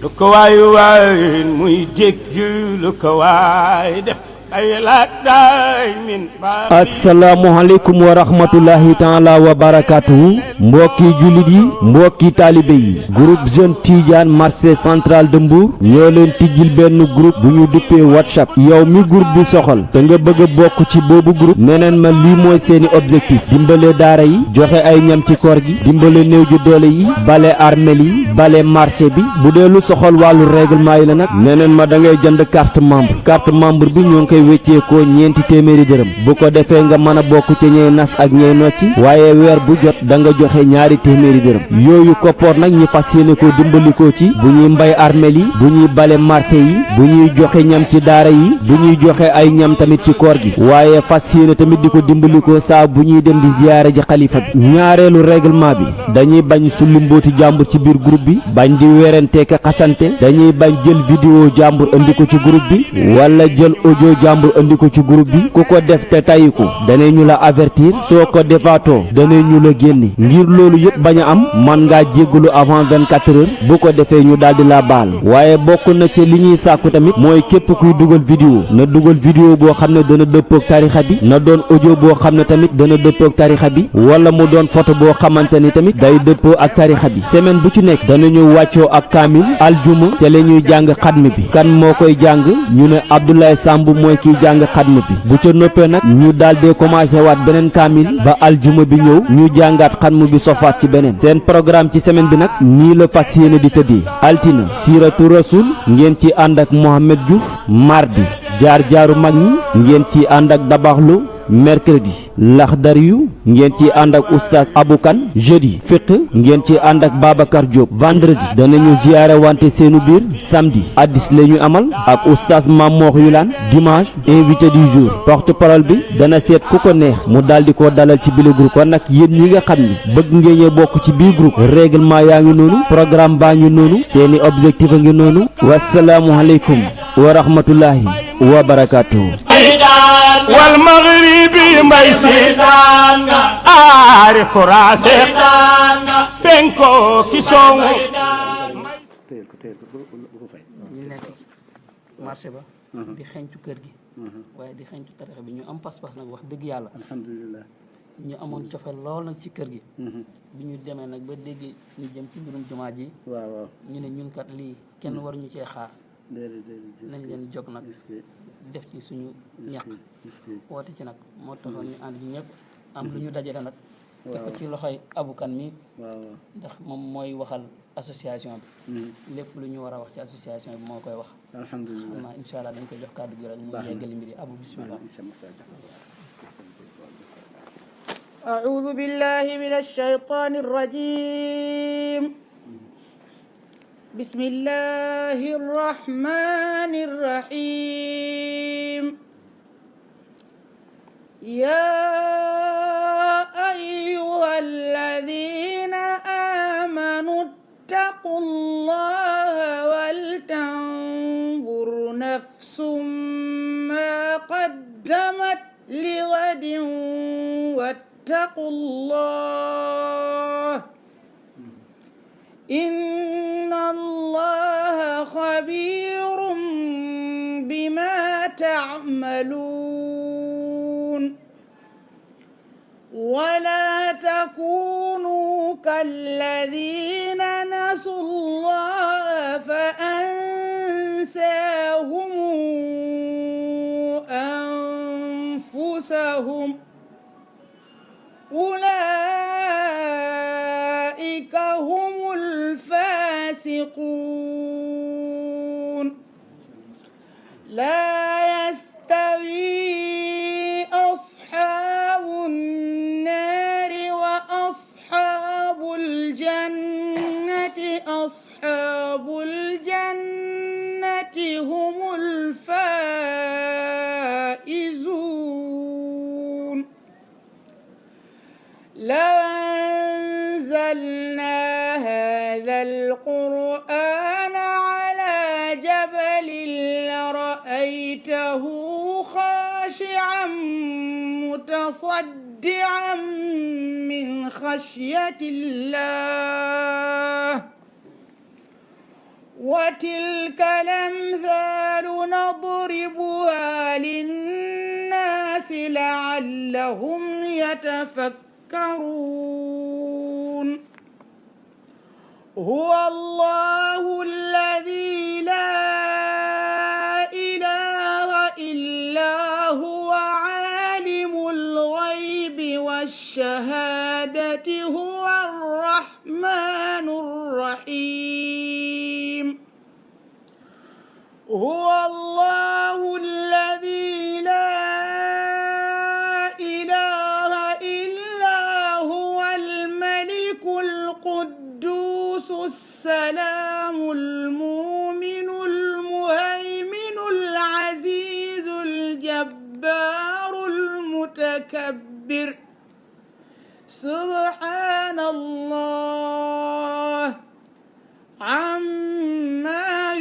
lu ko waay waay muy jéggi lu ko waay def ay laaj daay min asalaamaaleykum wa rahmatullahi taala wa barakatuhu mbokki jullit yi mbokki taalibe yi groupe Jeune Tidiane marché central de Mbour ñoo leen tijjil benn groupe bu ñu duppee WhatsApp yow mi groupe bi soxal te nga bëgg a bokk ci boobu groupe neneen ma lii mooy seeni objectif dimbale daara yi joxe ay ñam ci koor gi dimbale néew ju doole yi bale armel yi bale marché bi bu dee lu soxal wàllu règlement yi la nag neneen ma da ngay jënd carte membre bi ñoo ngi koy wéccee ko ñeenti téeméeri dërëm bu ko defee nga mën a bokk ci ñey nas ak ñey nocci waaye weer bu jot da nga joxe ñaari téeméeri dërëm yooyu koppoor nag ñi fas yéene ko dimbalikoo ci bu ñuy mbay armel yi bu ñuy bale marché yi bu ñuy joxe ñam ci daara yi bu ñuy joxe ay ñam tamit ci koor gi waaye fas yéene tamit di ko dimbalikoo saa bu ñuy dem di ziyaare ji xalifa bi ñaareelu règlement bi dañuy bañ sulli mbooti jàmbur ci biir groupe bi bañ di werenteeke xasante dañuy bañ jël vidéo jàmbur andi ko ci groupe bi wala jël audio jàmbur andi ko ci groupe bi ku ko def te tayi ko danañu la avertir soo ko defaatoo danañu la génne ngir loolu yëpp bañ a am man ngaa jéggalu avant 24 heures bu ko defee ñu daldi la baal waaye bokk na ci li ñuy sàkku tamit mooy képp kuy dugal vidéo na dugal vidéo boo xam ne dana dëppook tarixa bi na doon audio boo xam ne tamit dana dëppook tarixa bi wala mu doon photo boo xamante ni tamit day dëppoo ak tarixa bi semaine bu ci nekk danañu wàccoo ak kaamil aljuma ca la ñuy jàng xadmi bi kan moo koy jàng ñu ne Abdoulaye Samb mooy kiy jàng xadmi bi bu ca noppee nag ñu daaldee commencé waat beneen kaamil ba aljuma bi ñëw ñu jàngaat xadmu bi sofaat ci beneen seen programme ci semaine bi nag nii la fas yéene di tëddee altina siiratu rasul ngeen ci ànd ak Mohamed Diouf mardi jaar jaaru mag ñi ngeen ci ànd ak dabaxlu mercredi laxdariyu ngeen ci ànd ak oustaz Aboukan jeudi fiqh ngeen ci ànd ak Babacar Diop vendredi danañu ziyaare wante seenu biir samedi addis la ñu amal ak oustaz Mamor Yulaan dimanche invité du jour porte-parole bi dana seet ku ko neex mu daldi ko dalal ci bile groupe kon nag yéen ñi nga xam ni bëgg ngeen bokk ci biir groupe règlement yaa ngi noonu programme baa ngi noonu seeni objectif a ngi noonu wasalaamu aleykum wa rahmatullahi wa barakatuhu wal maghribi mbay si aari furaase penko ki songu ñu nekk ci marché ba di xeeñtu kër gi waaye di xeeñtu tarixa bi ñu am pas-pas nag wax dëgg yàlla alhamdulilah ñu amoon cofeel lool nag ci kër gi bi ñu demee nag ba dégg ñu jëm ci mbirum jumaa ji waaw ñu ne ñun kat lii kenn waruñu cee xaar nañ leen jóg nag def ci suñu ñàkk woote ci nag moo taxoon ñu ànd ñëpp am lu ñu dajale nag teg ko ci loxoy abukan mi ndax moom mooy waxal association bi lépp lu ñu war a wax ci association bi moo koy wax alhamdulilah xam naa incha allah dañ koy jox kàddu gi rek mu yeggali mbiri abu bismillah أعوذ بالله من الشيطان الرجيم بسم الله الرحمن الرحيم يا أيها الذين آمنوا اتقوا الله ولتنظر نفس ما قدمت لغد واتقوا الله إن الله خبير بما تعملون ولا تكونوا كالذين نسوا الله فأنساهم أنفسهم أولئك هم الفاسقون لا يستوي أصحاب النار وأصحاب الجنة أصحاب الجنة هم الفائزون لو أنزلنا هذا القرآن على جبل لرأيته خاشعا متصدعا من خشية الله وتلك الأمثال نضربها للناس لعلهم يتفكرون هو الله الذي لا إله إلا هو عالم الغيب والشهادة هو الرحمن الرحيم هو الله الذي لا إله إلا هو الملك القدوس السلام المؤمن المهيمن العزيز الجبار المتكبر سبحان الله عما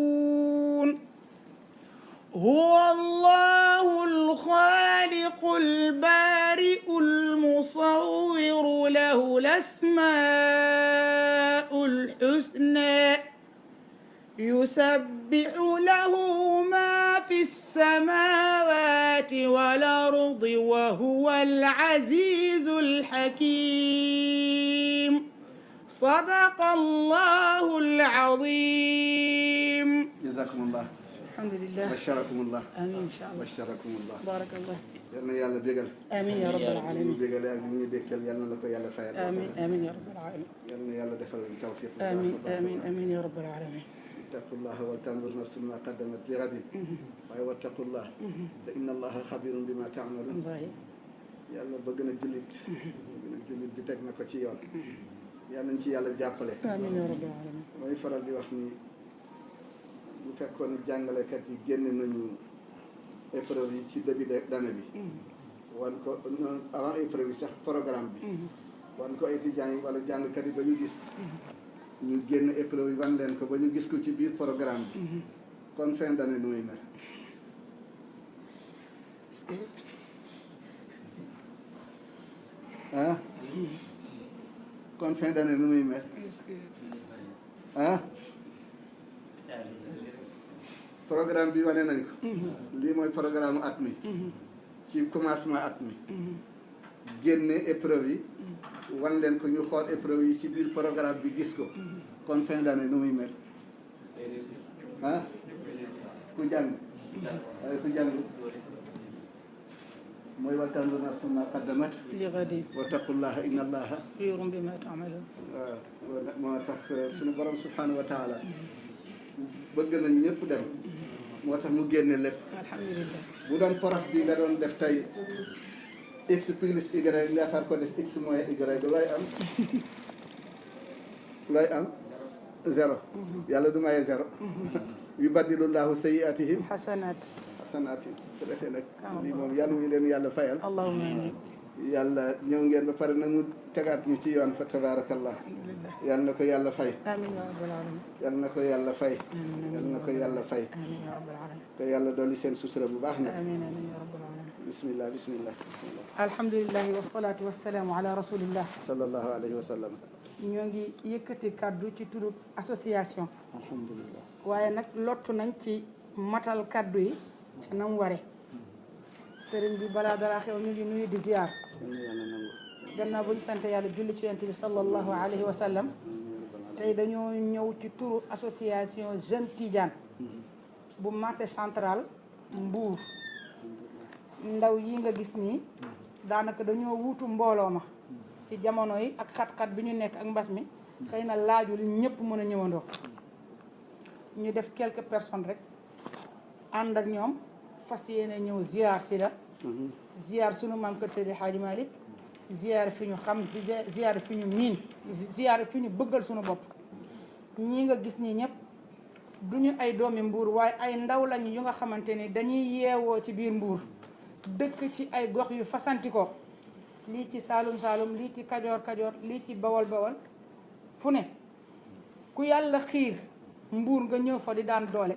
يشركون هو الله الخالق البارئ المصور له الأسماء الحسنى يسبح له ما في السماوات والأرض وهو العزيز الحكيم صدق الله العظيم جزاكم الله الحمد لله بشركم الله آمين إن شاء الله بشركم الله بارك الله yal na yàlla bégal آمين يا رب ñu العالمين bégale ak ñu bégtal yal na la ko yàlla fayal آمين آمين يا رب العالمين yal na yàlla defal leen tawfiq آمين آمين آمين يا رب العالمين ittaqullaha wal tanzur nafsun ma qaddamat li ghadin waaye wattaqullah fa inna allaha xabirun bima ta'malun الله yàlla bëgg na jullit bi teg na ko ci yoon yal nañ ci yàlla jàppale آمين يا رب العالمين mooy faral di wax ni bu fekkoon jàngalekat yi génne nañu épreuve yi ci début d'année bi wan ko avant épreuve yi sax programme bi wan ko étudiants yi wala jàngkat yi ba ñu gis ñu génn épreuve yi wan leen ko ba ñu gis ko ci biir programme bi kon fin d'année nu muy mel ah kon fin d'année nu muy mel ah programme bi wane nañ ko lii mooy programme at mi ci commencement at mi génne épreuve yi wan leen ko ñu xool épreuve yi ci biir programme bi gis ko kon fin d'année nu muy mel ah ku jàng waaye ku jàng mooy wal tanzur nafsun ma qaddamat لغد wattaqullaha inna allaha خبير بما تعملون waaw moo tax suñu borom subhanahu wa taala bëgg nañ ñëpp dem moo tax mu génne lépp الحمد لله bu doon prof bi nga doon def tey x plus y nga far ko def x moins y du looy am looy am zéro yàlla du maye zéro yubaddilullahu sayyi'atihim حسنات hasanaati su defee nag lii moom yàlla ñu leen yàlla fayal اللهم آمين yàlla ñëw ngeen ba pare na mu tegaat ñu ci yoon fa tabaarakallah yàlla na ko yàlla fay آمين يا رب العالمين yàlla na ko yàlla fay yàlla na ko yàlla fay آمين يا رب العالمين te yàlla dolli seen sutura bu baax nag آمين آمين يا رب العالمين bismillah bismillah الحمد لله والصلاة والسلام على رسول الله sallallahu alayhi wa sallam ñoo ngi yëkkati kàddu ci turu association alhamdulillah waaye nag lottu nañ ci matal kàddu yi ci nam ware sëriñ bi balaa dara xew ñu ngi nuyu di ziar yal na yàlla nangu gannaaw bu ñu sant yàlla julli ci yonent bi sallallahu alayhi wa sallam tey dañoo ñëw ci turu association Jeune Tidiane bu marché central Mbour ndaw yi nga gis nii daanaka dañoo wuutu mbooloo ma ci jamono yi ak xat-xat bi ñu nekk ak mbas mi xëy na laajul ñëpp mën a ñëwandoo ñu def quelques personnes rek ànd ak ñoom fas yéene ñëw ziar si la ziar sunu maam kër Seydi Hadji Malick ziar fi ñu xam ziar fi ñu miin ziar fi ñu bëggal sunu bopp ñii nga gis nii ñëpp duñu ay doomi Mbuur waaye ay ndaw lañu yu nga xamante ni dañuy yeewoo ci biir Mbuur dëkk ci ay gox yu fasantikoo lii ci Saalum Saalum lii ci Kajoor Kajoor lii ci Bawol Bawol fu ne ku yàlla xiir Mbuur nga ñëw fa di daan doole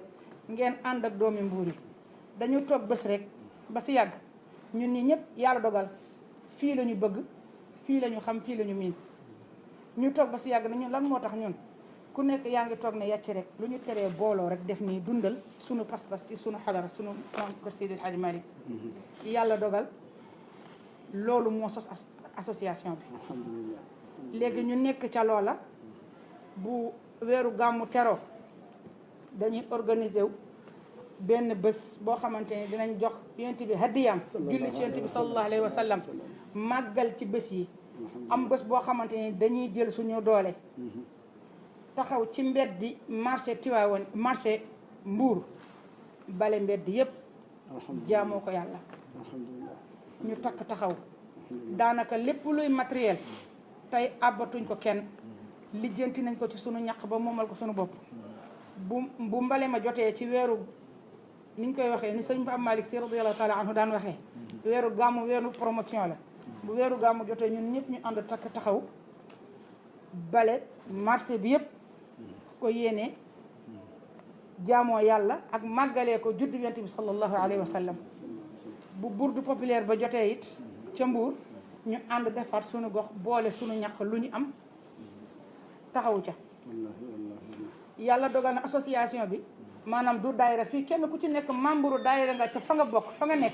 ngeen ànd ak doomi Mbuur yi dañu toog bés rek ba si yàgg ñun ñi ñëpp yàlla dogal fii la ñu bëgg fii la ñu xam fii la ñu miin ñu toog ba si yàgg nañu lan moo tax ñun ku ku nekk yaa ngi toog ne yàcc rek lu ñu teree booloo rek def nii dundal sunu pas-pas ci sunu xadara sunu maam ko Seydil Hadji Malick yàlla dogal loolu moo sos association bi alhamdulilah. léegi ñu nekk ca loola bu weeru gàmmu teroo dañuy organiser wu benn bés boo xamante ne dinañ jox yonent bi hadiyam julli ci yonent bi sallallahu alayhi wa sallam màggal ci bés yi am bés boo xamante ne dañuy jël suñu doole taxaw ci mbeddi marché Tivaouane marché Mbour bale mbedd yépp jaamoo ko yàlla alhamdulilah. ñu takk taxaw daanaka lépp luy matériel tey àbbatuñ ko kenn lijjanti nañ ko ci sunu ñaq ba moomal ko sunu bopp bu mbale ma jotee ci weeru niñ koy waxee ni sëñ Pape Malick Sy radiyallahu taala anhu daan waxee weeru gàmmu weeru promotion la bu weeru gàmmu jotee ñun ñëpp ñu ànd takk taxaw bale marché bi yëpp su ko yéenee jaamoo yàlla ak màggalee ko juddu yonent bi sallallahu alayhi wa sallam bu burdu populaire ba jotee it ca Mbuur ñu ànd defar suñu gox boole suñu ñaq lu ñu am taxawu ca yàlla dogal na association bi maanaam du daayira fii kenn ku ci nekk membre daayira nga ca fa nga bokk fa nga nekk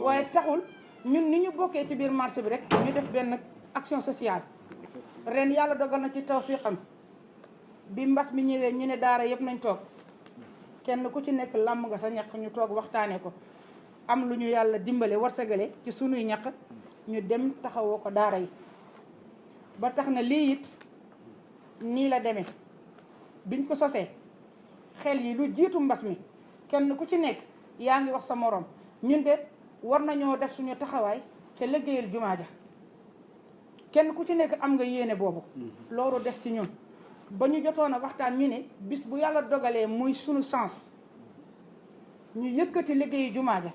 waaye taxul ñun ni ñu bokkee ci biir marché bi rek ñu def benn action sociale ren yàlla dogal na ci tawfiqam bi mbas mi ñëwee ñu ne daara yëpp nañ toog kenn ku ci nekk làmb nga sa ñaq ñu toog waxtaanee ko am lu ñu yàlla dimbale warsagale ci sunuy ñaq ñu dem taxawoo ko daara yi ba tax na lii it nii la demee biñ ko sosee xel yi lu jiitu mbas mi kenn ku ci nekk yaa ngi wax sa morom ñun de war nañoo def suñu taxawaay ca liggéeyal jumaa ja kenn ku ci nekk am nga yéene boobu loolu des ci ñun ba ñu jotoon a waxtaan ñu ne bis bu yàlla dogalee muy suñu sens ñu yëkkati liggéeyu jumaa ja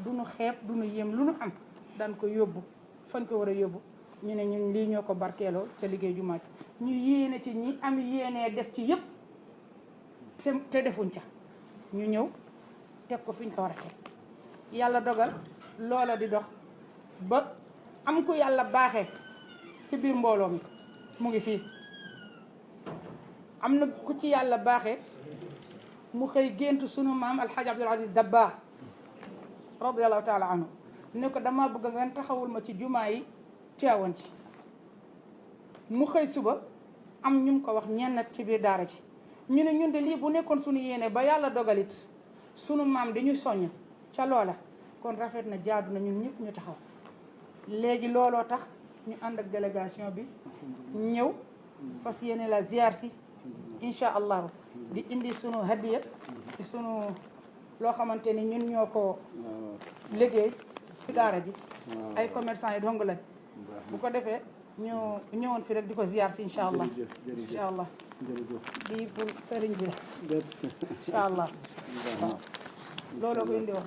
duñu xeeb duñu yéem lu nu am daan ko yóbbu fañ ko war a yóbbu ñu ne ñun lii ñoo ko barkeeloo ca liggéey jumaa ja ñu yéene ci ñi am yéenee def ci yëpp te defuñ ca ñu ñëw teg ko fi ñu ko war a teg yàlla dogal loola di dox ba am ku yàlla baaxee ci biir mbooloo mi mu ngi fii am na ku ci yàlla baaxee mu xëy géntu sunu maam alxaaji Abdul Aziz Dabaax radiallahu taala anhu ne ko dama bëgg ngeen taxawul ma ci jumaa yi Tiwaawan ci mu xëy suba am ñu ko wax ñenn ci biir daara ji ñu ne ñun de lii bu nekkoon suñu yéene ba yàlla dogalit sunu maam di ñu soññ ca loola kon rafet na jaadu na ñun ñëpp ñu taxaw léegi looloo tax ñu ànd ak délégation bi ñëw fas yéene la ziar si incha allahu di indi sunu hadiya ci sunu loo xamante ni ñun ñoo ko liggéey ci daara ji ay commerçant yi dong lañ bu ko defee ñu ñëwoon fi rek di ko ziar si incha allah incha allah di pour sëriñ bi la incha allah looloo ko indi wax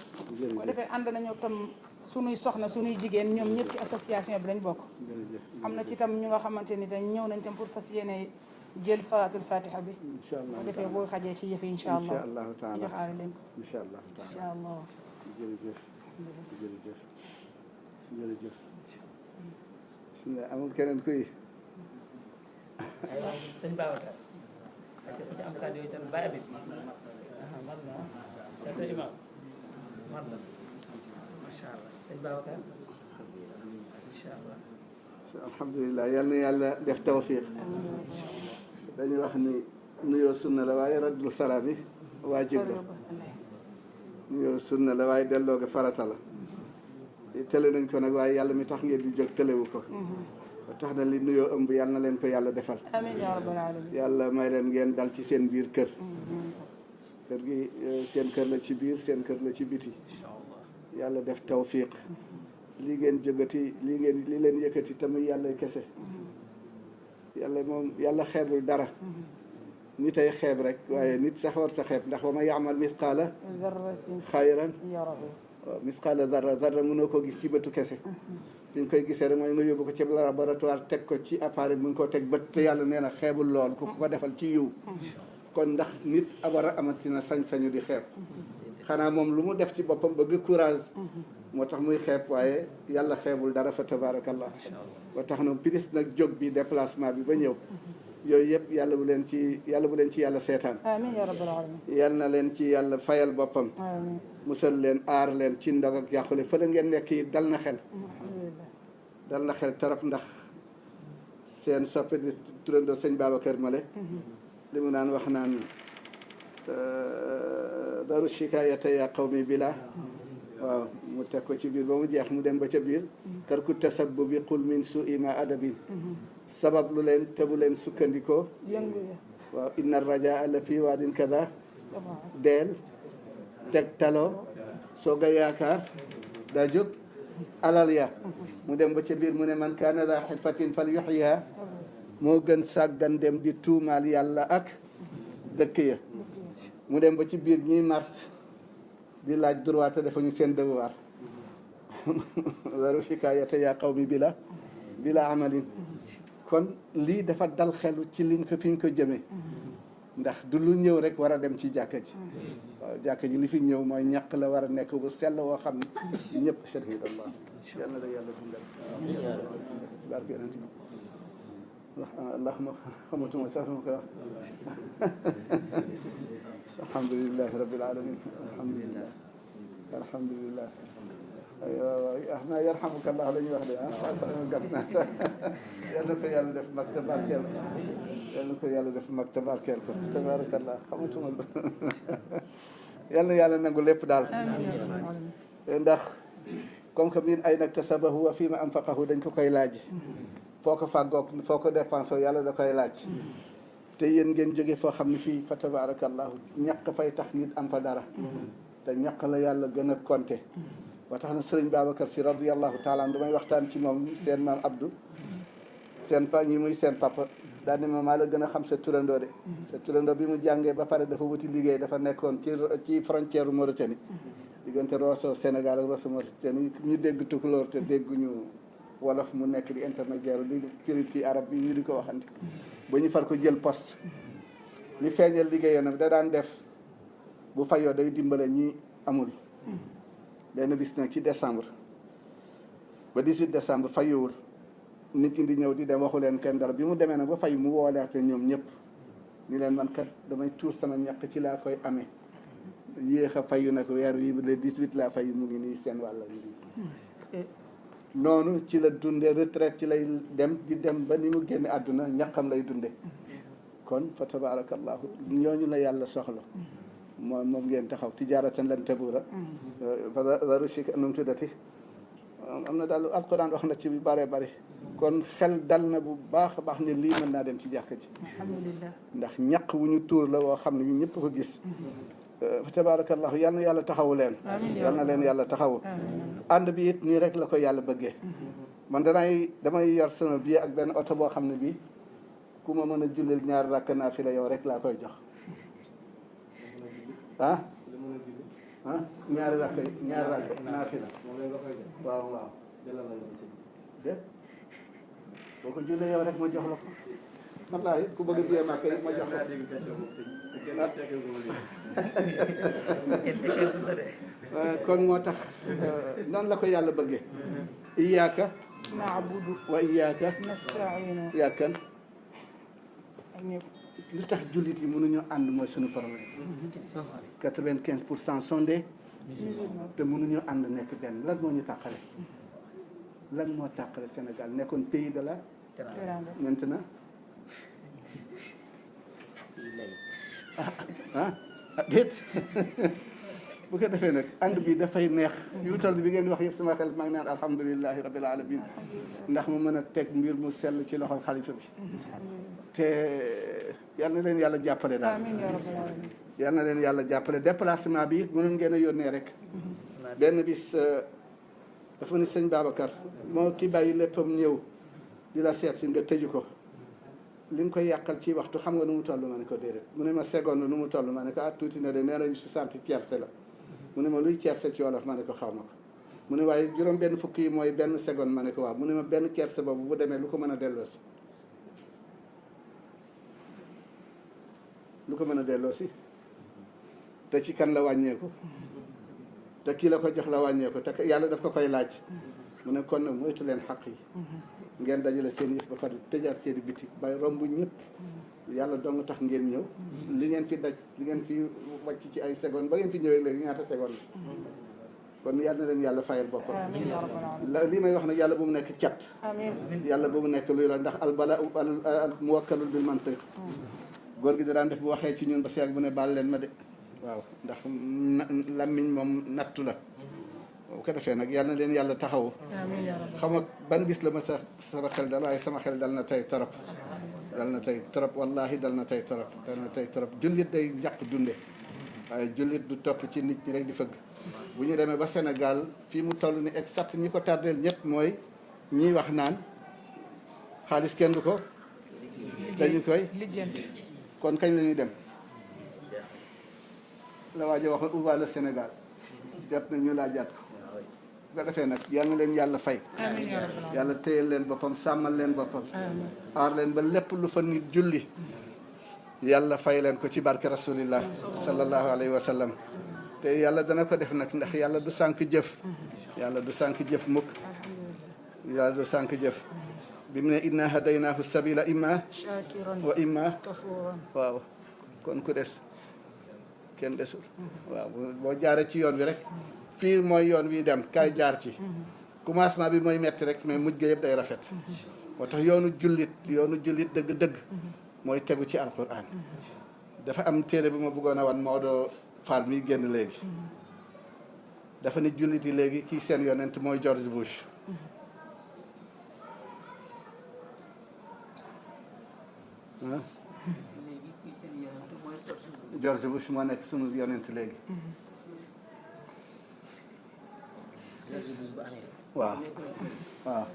bu ko defee ànd nañu tam sunuy soxna sunuy jigéen ñoom ñëpp ci association bi lañ bokk am na ci tam ñu nga xamante ni dañ ñëw nañ tam pour fas yéene jël salaatul fatiha bi incha allah bu ko defee boo xajee ci yëf yi incha allah incha allahu taala joxaale leen ko incha allahu taala incha allah jërëjëf jërëjëf jërëjëf bismillah amul keneen kuy aywa sëñ Babacar ak ku ci am kàddu yooyu tam Baye Habib man la te imam man la macha allah sëñ Babacar incha allah alhamdulilah yal na yàlla def tawfiq dañuy wax ni nuyoo sunna la waaye raddul salaam yi waajib la nuyoo sunna la waaye delloo ga farata la tële nañ ko nag waaye yàlla mi tax ngeen di jóg tëlewu ko ba tax na li nuyoo ëmb yal na leen ko yàlla defal amiin yaa rabbal alamin yàlla may leen ngeen dal ci seen biir kër kër gi seen kër la ci biir seen kër la ci biti yàlla def tawfiq lii ngeen jógati li leen yëkkati tamit yàlla kese yàlla moom yàlla xeebul dara nit ay xeeb rek waaye nit sax warta xeeb ndax wa ma yaamal misqaala xayran waaw misqaala zarra mënoo ko gis ci bëtu kese fi ñu koy gisee rek mooy nga yóbbu ko ci laboratoire teg ko ci appareil mu ngi ko teg bët te yàlla nee na xeebul lool ku ko defal ci yiw kon ndax nit war a amatina sañ-sañu di xeeb xanaa moom lu mu def ci boppam bëgg courage moo tax muy xeeb waaye yàlla xeebul dara fa tabarakallah ba tax na prise nag jóg bi déplacement bi ba ñëw yooyu yëpp yàlla bu leen ci yàlla seetaan amiin yaa rabbal alamin yal na leen ci yàlla fayal boppam amiin musal leen aar leen ci ndog ak yàqule fële ngeen nekk yi dal na xel alhamdulillah dal na xel tarap ndax seen soppe di turandoo sëñ Babacar Male li mu naan wax naan daru shikaayata ya qawmi bila waaw mu teg ko ci biir ba mu jeex mu dem ba ca biir tarku tasabbubi qul min su'i ma adabin sabab lu leen te bu leen sukkandikoo yëngu ya waaw inna rajaa la fii waadin kada deel teg taloo soog a yaakaar daa jóg alal ya mu dem ba ca biir mu ne man kaana daa xilfatin fal yuxyiha moo gën sàggan dem di tuumaal yàlla ak dëkk ya mu dem ba ci biir ñuy mars di laaj droit te defuñu seen devoir waru shikaayata yaa qawmi bila amalin kon lii dafa dal xelu ci liñ ko fi ñu ko jëmee ndax du lu ñëw rek war a dem ci jàkka ji waaw jàkka ji li fi ñëw mooy ñàkk la war a nekk bu sell woo xam ne ñëpp shahid allah yal na la yàlla dundal barke yonent bi allahuma xamatuma sax ma ko wax alhamdulilahi rabbil alamin alhamdulilah xam naa yarhamukallah la ñuy wax de gàtt naa sax yal na ko yàlla def mag te barkeel ko yal na ko yàlla def mag te barkeel ko tabarakallah xamatuma yal na yàlla nangu lépp daal ndax comme que min ay nag tasabahu wa fii ma anfaqahu dañ ko koy laaj foo ko fàggoog foo ko dépensé yàlla da koy laaj te yéen ngeen jóge foo xam ne fii fa tabarakallahu ñàkk fay tax nit am fa dara te ñàkk la yàlla gën a compté ba tax na sëriñ Babacar si radiyallahu taala an damay waxtaan ci moom seen maam Abdou seen pa ñi muy seen papa daal ne ma maa la gën a xam sa turandoo de sa turandoo bi mu jàngee ba pare dafa wuti liggéey dafa nekkoon ci frontière Mauritanie diggante Rosso Sénégal ak Rosso Mauritanie ñu dégg tukulóor te dégguñu wolof mu nekk di intermédiaire di firi kii arab bi ñu di ko waxante ba ñu far ko jël poste li feeñal liggéeyam da daan def bu fayoo day dimbale ñi amul benn bis nag ci décembre ba 18 décembre fayowul nit ñi di ñëw di dem waxu leen kenn dara bi mu demee nag ba fay mu wooleete ñoom ñëpp ni leen man kat damay tuur sama ñàkk ci laa koy amee yéex a fayu nag weer wi le 18 laa fay mu ngi nii seen wàll yi noonu ci la dunde retraite ci lay dem di dem ba ni mu génne àdduna ñaqam lay dunde kon fa tabarakallahu ñooñu la yàlla soxla moom ngeen taxaw tijaaratan lan tabura fa daru shik num tuddati am na daal alquran wax na ci bu bëree bëri kon xel dal na bu baax a baax ne lii mën naa dem ci jàkka ji alhamdulillah ndax ñaq wu ñu tuur la woo xam ne ñu ñëpp ko gis fa tabarakallahu yal na yàlla taxawu leen yal na leen yàlla taxawu ànd bi it nii rek la ko yàlla bëggee man damay yor sama billet ak benn oto boo xam ne bii ku ma mën a jullil ñaari rakk naa fi la yow rek laa koy jox ñaari rakk naa fi la waaw dé boo ko jullee yow rek ma jox la ko wallaahi ku bëgg a billet Makka yi ma jox la kon moo tax noonu la ko yàlla bëggee iyyaka na'budu wa iyyaka nasta'inu yàkkan ak ñëpp lu tax jullit yi mënuñu ànd mooy suñu problème 95% sont des te mënuñu ànd nekk benn lan moo ñu tàqale lan moo tàqale Sénégal nekkoon pays de la teranga maintenant déet bu ko defee nag ànd bi dafay neex yu toll bi ngeen wax yëpp sama xel maa ngi naan alhamdulilahi rabbil alamin ndax mu mën a teg mbir mu sell ci loxol xalifa bi te yal na leen yàlla jàppale daal amiin yaa rabbal alamin yal na leen yàlla jàppale déplacement bi mënoon ngeen a yónnee rek benn bis dafa ni sëñ Babacar moo ki bàyyi léppam ñëw di la seet si nga tëju ko li nga koy yàqal ci waxtu xam nga nu mu toll ma ne ko déedéet mu ne ma seconde nu mu toll ma ne ko ah tuuti na de nee nañu 60 tiercé la mu ne ma luy tiercé ci wolof ma ne ko xaw ma ko mu ne waaye juróom benn fukk yi mooy benn seconde ma ne ko waaw mu ne ma benn tiercé boobu bu demee lu ko mën a delloosi lu ko mën a delloosi te ci kan la wàññeeku te kii la ko jox la wàññeeku te yàlla daf ko koy laaj mu ne kon nag moytu leen xaq yi ngeen dajale seen yëf ba pare tëjaat seen i bitik bay romb ñëpp yàlla dong tax ngeen ñëw li ngeen fi daj li ngeen fi wàcc ci ay seconde ba ngeen fi ñëwee léegi ñaata seconde kon yàlla na leen yàlla fayal boppam li may wax nag yàlla bu mu nekk cat yàlla bu mu nekk luy la ndax albala al muwakkalul bil mantiq góor gi da daan def bu waxee ci ñun ba seeg bu ne baal leen ma de waaw ndax lammiñ moom nattu la bu ko defee nag yàlla na leen yàlla taxaw xam nga ban bis la ma sama xel dal waaye sama xel dal na tey torop dal na tey torop wallahi dal na tey torop dal na tey torop jullit day njàq dunde waaye jullit du topp ci nit ñi rek di fëgg bu ñu demee ba Sénégal fii mu toll ni exact ñi ko tardeel ñëpp mooy ñiy wax naan xaalis kenn du ko dañu koy kon kañ la ñuy dem la waajo waxoon où va le Sénégal jot na ñu laa jàtt ko bu ko defee nag yal na leen yàlla fay yàlla téyel leen boppam sàmmal leen boppam aar leen ba lépp lu fa nit julli yàlla fay leen ko ci barke rasulillah sallallahu alayhi wa sallam te yàlla dana ko def nag ndax yàlla du sànk jëf yàlla du sànk jëf mukk yàlla du sànk jëf bi mu ne inna hadaynaahu sabila imma wa imma waaw kon ku des kenn desul waaw boo jaaree ci yoon wi rek fii mooy yoon wi dem kaay jaar ci commencement bi mooy metti rek mais mujj ga yëpp day rafet moo tax yoonu jullit dëgg-dëgg mooy tegu ci alquran dafa am téere bi ma bëggoon a wan Maodo Fall mi génn léegi dafa ni jullit yi léegi kii seen yonent mooy George Bush George Bush moo nekk sunu yonent léegi waaw waaw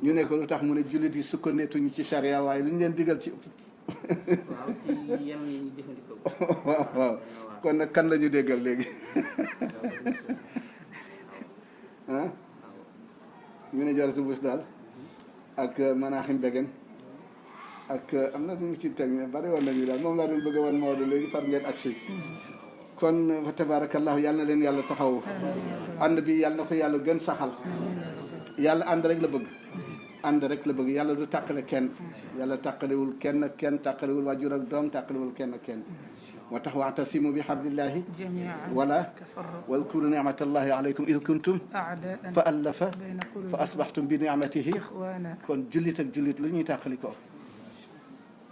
ñu ne ko lu tax mu ne jullit yi sukkandeetuñu ci charia waaye lu ñu leen digal ci waaw ci yenn yi ñu jëfandikoo. waaw kon nag kan la ñu déggal léegi ah ñu ne George Bush daal ak Menachem Begin ak am na ñu ci teg bari woon nañu daal moom laa doon bëgg a wan Maodo léegi far ngeen agsi kon fa tabarakallahu yàlla na leen yàlla taxaw ànd bi yàlla na ko yàlla gën saxal yàlla ànd rek la bëgg ànd rek la bëgg yàlla du tàqale kenn yàlla tàqalewul kenn kenn tàqalewul waajur ak doom tàqalewul kenn kenn moo tax wa'tasimu bi hablillahi wala wadkuru ni'matallahi alaykum id kuntum fa allafa fa asbahtum bi ni'matihi kon jullit ak jullit lu ñuy tàqali ko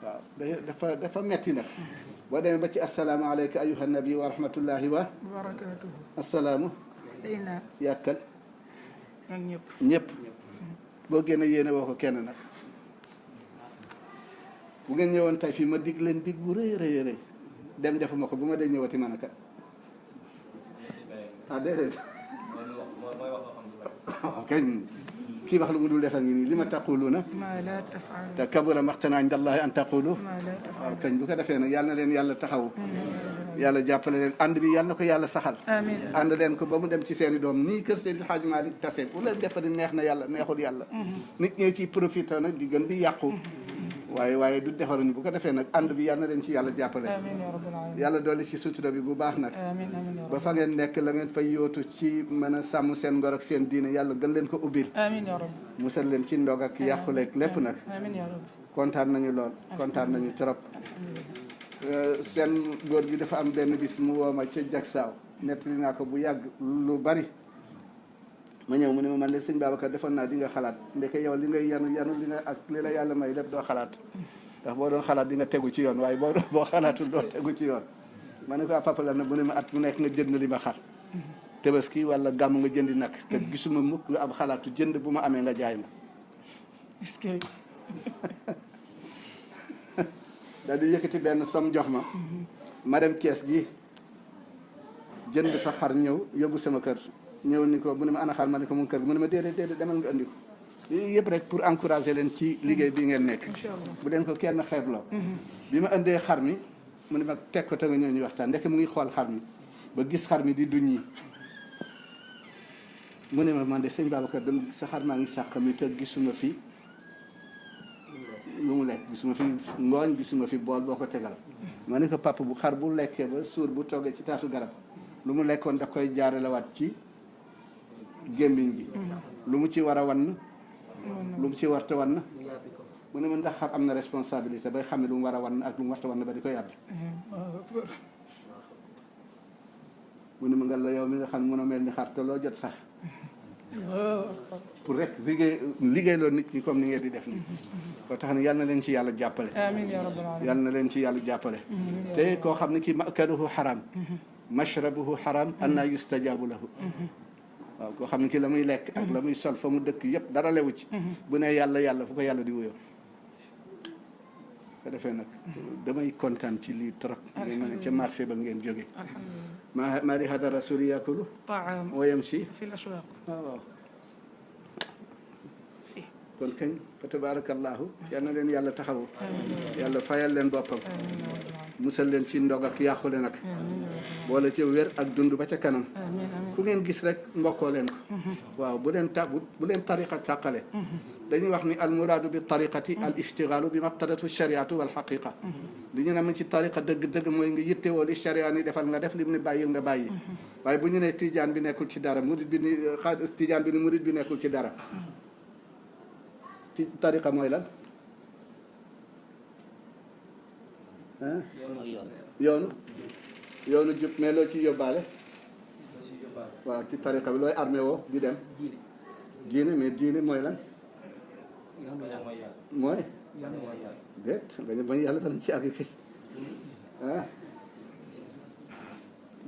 waaw dafa metti nag boo demee ba ci assalaamu alayka ayyuha nabi wa rahmatullahi wa barakatuhu assalaamu yàkkal ñëpp boo génne yéene woo ko kenn nag bu ngeen ñëwoon tey fii ma dig leen dig bu rëy rëy rëy dem defuma ko bu ma dee ñëwati man aka ah déedéet kañ kii wax lu mu dul defal ngi nii li ma taquluuna te kabura maxtana inda allahi an taqulu waaw kañ bu ko defee nag yàlla na leen yàlla taxaw yàlla jàppale leen ànd bi yàlla na ko yàlla saxal ànd leen ko ba mu dem ci seen i doom nii kër Seydi El Hadji Malick tase bu leen defari neex na yàlla neexul yàlla nit ñi ciy profité nag di gën di yàqu waaye du defaruñu bu ko defee nag ànd bi yàlla na leen ci yàlla jàppale yàlla dolli ci sutura bi bu baax nag ba fa ngeen nekk la ngeen fay yóotu ci mën a sàmm seen ngor ak seen diine yàlla gën leen ko ubbil musal leen ci ndog ak yàquleeg lépp nag kontaan nañu lool kontaan nañu trop seen góor gi dafa am benn bis mu woo ma ca Jaksaaw nettali naa ko bu yàgg lu bari ma ñëw mu ne ma man de sëñ Babacar defoon naa di nga xalaat ndeke yow li ngay yanu li nga ak li la yàlla may lépp doo xalaat ndax boo doon xalaat di nga tegu ci yoon waaye boo xalaatul doo tegu ci yoon ma ne ko papa la na bu ne ma at mu nekk nga jënd li ma xar Tabaski wala gàmm nga jëndi nag te gisuma mukk nga am xalaatu jënd bu ma amee nga jaay ma daal di yëkkati benn som jox ma dem kees gi jënd sa xar ñëw yóbbu sama kër ñëw ni ko mu ne ma ana xar ma ne ko mu kër mu ne ma déedéet demal nga andi ko yëpp rek pour encourager leen ci liggéey bi ngeen nekk bu leen ko kenn xeebloo bi ma indee xar mi mu ne ma teg ko te nga ñëw ñu waxtaan ndekk mu ngi xool xar mi ba gis xar mi di duñ yi mu ne ma man de sëñ Babacar dem sa xar maa ngi sàq mi te gisuma fi lu mu lekk gisuma fi ngooñ gisuma fi bool boo ko tegal ma ne ko papa bu xar bu lekkee ba suur bu toggee ci taatu garab lu mu lekkoon daf koy jaarelewaat ci gémmiñ gi lu mu ci war a wann lu mu ci warta wann mu ne ma ndax xar am na responsabilité bay xam ne lu mu war a wann ak lu mu warta wann ba di ko yàbbi mu ne ma nga la yow mi nga xam ne mën a mel ni xar te loo jot sax pour rek liggéey loo nit ñi comme ni ngeen di def nii koo tax ne yal na leen ci yàlla jàppale amiin yaa rabbal aalamiin. yal na leen ci yàlla jàppale te koo xam ne kii makaluhu xaram mashrabuhu xaram anna yustajabu lahu waaw koo xam ne kii la muy lekk ak la muy sol fa mu dëkk yëpp dara lewu ci bu ne yàlla yàlla fu ko yàlla di wuyoo ko defee nag damay kontaan ci lii trop ngay ma ne ca marché ba ngeen jóge ma di hada rasuli yakulu طعام wa yamshi في الأسواق. waaw waaw kon kañ fa tabarakallahu yal na leen yàlla taxawu yàlla fayal leen boppam musal leen ci ndog ak yàqule nag boole ci wér ak dund ba ca kanam ku ngeen gis rek mbokkoo leen ko waaw bu leen tariqa tàqale dañuy wax ni al muraadu bi tariqati al ishtigaalu bi maqtadatu shariatu wal xaqiqa li ñu ne ma ci tariqa dëgg-dëgg mooy nga yittewoo li sharia ni defal nga def li mu ne bàyyil nga bàyyi waaye bu ñu ne tijaan bi nekkul ci dara murid bi ni tijaan bi ni murid bi nekkul ci dara ci tariqa mooy lan ah yoonu jub mais loo ci yóbbaale waaw ci tariqa bi looy armé woo di dem diine mais diine mooy lan mooy déet bañ yàlla banañ ci àgg kay ah